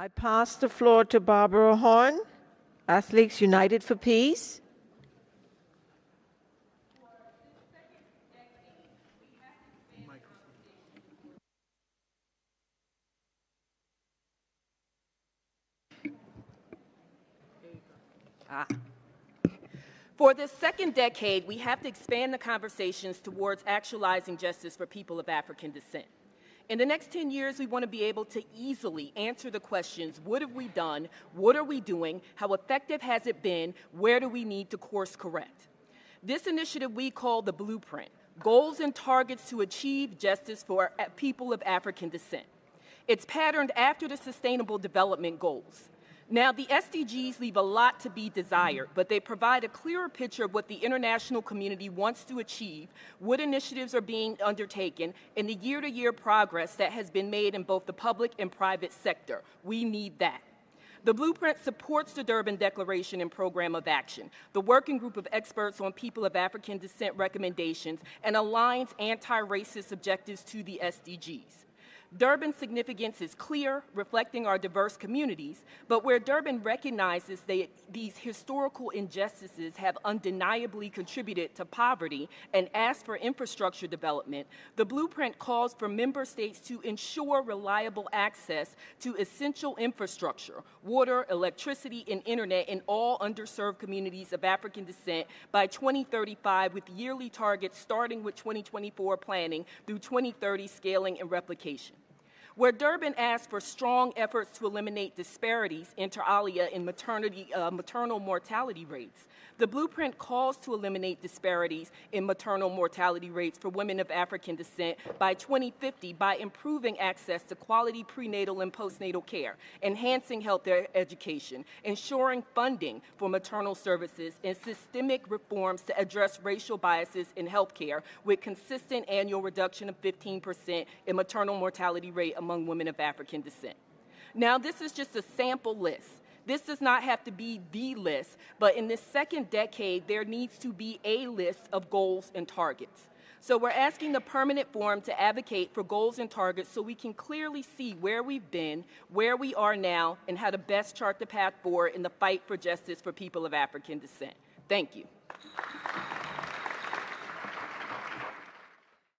I pass the floor to Barbara Horn, Athletes United for Peace. For this second decade, we have to expand the conversations towards actualizing justice for people of African descent. In the next 10 years, we want to be able to easily answer the questions, what have we done, what are we doing, how effective has it been, where do we need to course correct? This initiative we call the Blueprint, Goals and Targets to Achieve Justice for People of African Descent. It's patterned after the Sustainable Development Goals. Now, the SDGs leave a lot to be desired, but they provide a clearer picture of what the international community wants to achieve, what initiatives are being undertaken, and the year-to-year progress that has been made in both the public and private sector. We need that. The Blueprint supports the Durban Declaration and Program of Action, the working group of experts on people of African descent recommendations, and aligns anti-racist objectives to the SDGs. Durban's significance is clear, reflecting our diverse communities, but where Durban recognizes that these historical injustices have undeniably contributed to poverty and asks for infrastructure development, the Blueprint calls for member states to ensure reliable access to essential infrastructure, water, electricity, and internet in all underserved communities of African descent by 2035, with yearly targets starting with 2024 planning through 2030 scaling and replication. Where Durban asks for strong efforts to eliminate disparities inter alia in maternal mortality rates, the Blueprint calls to eliminate disparities in maternal mortality rates for women of African descent by 2050 by improving access to quality prenatal and postnatal care, enhancing health education, ensuring funding for maternal services, and systemic reforms to address racial biases in healthcare with consistent annual reduction of 15% in maternal mortality rate among women of African descent. Now, this is just a sample list. This does not have to be the list, but in this second decade, there needs to be a list of goals and targets. So we're asking the Permanent Forum to advocate for goals and targets so we can clearly see where we've been, where we are now, and how to best chart the path forward in the fight for justice for people of African descent. Thank you.